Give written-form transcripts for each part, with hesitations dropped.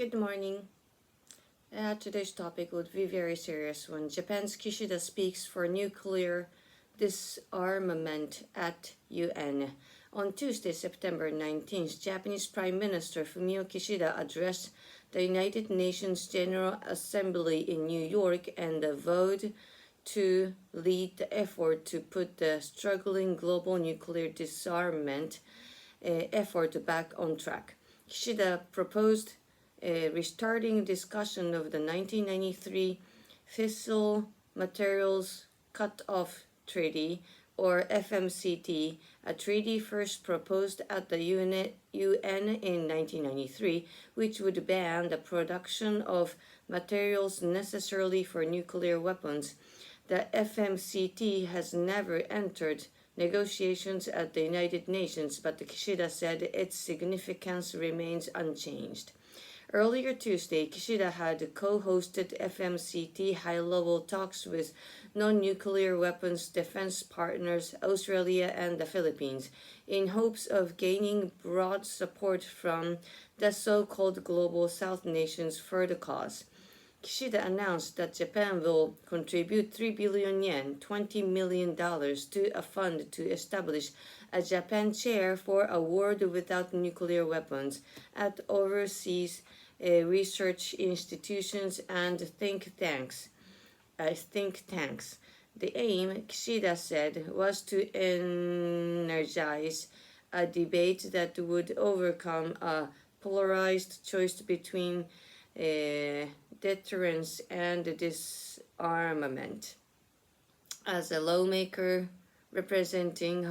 Good morning. Today's topic would be very serious when Japan's Kishida speaks for nuclear disarmament at UN. On Tuesday, September 19th, Japanese Prime Minister Fumio Kishida addressed the United Nations General Assembly in New York and vowed to lead the effort to put the struggling global nuclear disarmament effort back on track. Kishida proposed restarting discussion of the 1993 Fissile Materials Cut-off Treaty, or FMCT, a treaty first proposed at the UN in 1993, which would ban the production of materials necessary for nuclear weapons. The FMCT has never entered negotiations at the United Nations, but Kishida said its significance remains unchanged. Earlier Tuesday, Kishida had co-hosted FMCT high-level talks with non-nuclear weapons defense partners Australia and the Philippines, in hopes of gaining broad support from the so-called Global South nations for the cause. Kishida announced that Japan will contribute 3 billion yen, $20 million, to a fund to establish a Japan chair for a world without nuclear weapons at overseas research institutions and think tanks. The aim, Kishida said, was to energize a debate that would overcome a polarized choice between deterrence and disarmament. As a lawmaker representing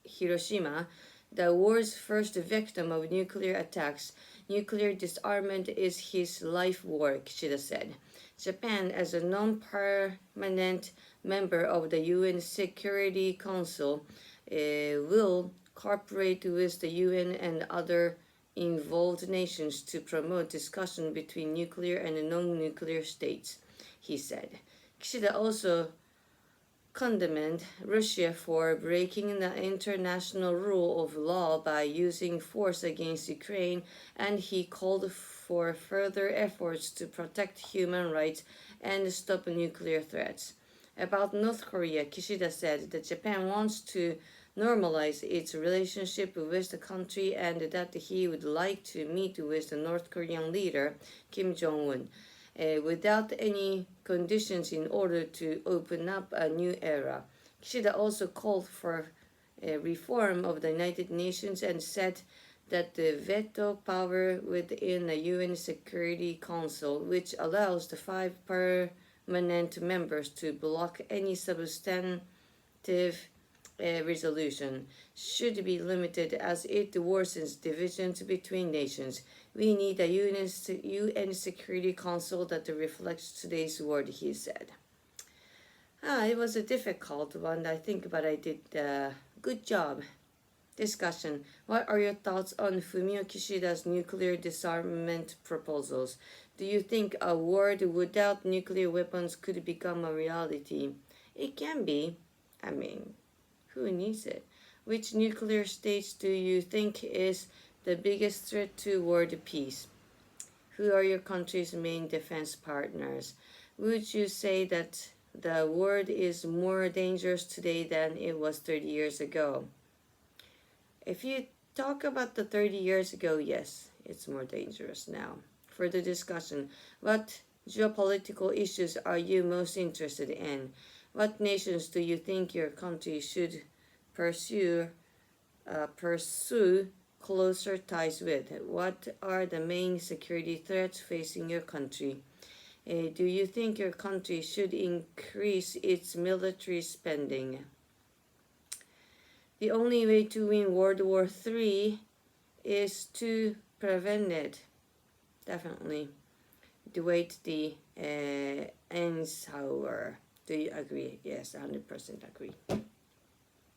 Hiroshima, the war's first victim of nuclear attacks, nuclear disarmament is his life work, Kishida said. Japan, as a non-permanent member of the UN Security Council, will cooperate with the UN and other involved nations to promote discussion between nuclear and non-nuclear states, he said. Kishida also condemned Russia for breaking the international rule of law by using force against Ukraine, and he called for further efforts to protect human rights and stop nuclear threats. About North Korea, Kishida said that Japan wants to normalize its relationship with the country and that he would like to meet with the North Korean leader, Kim Jong-un, without any conditions in order to open up a new era. Kishida also called for a reform of the United Nations and said that the veto power within the UN Security Council, which allows the 5 permanent members to block any substantive resolution, should be limited as it worsens divisions between nations. We need a UN Security Council that reflects today's world, he said. It was a difficult one, I think, but I did a good job. Discussion. What are your thoughts on Fumio Kishida's nuclear disarmament proposals? Do you think a world without nuclear weapons could become a reality? It can be. Who needs it? Which nuclear states do you think is the biggest threat to world peace? Who are your country's main defense partners? Would you say that the world is more dangerous today than it was 30 years ago? If you talk about the 30 years ago, yes, it's more dangerous now. Further discussion. What geopolitical issues are you most interested in? What nations do you think your country should pursue closer ties with? What are the main security threats facing your country? Do you think your country should increase its military spending? The only way to win World War III is to prevent it. Definitely. Dwight D. Eisenhower. Do you agree? Yes, 100% agree.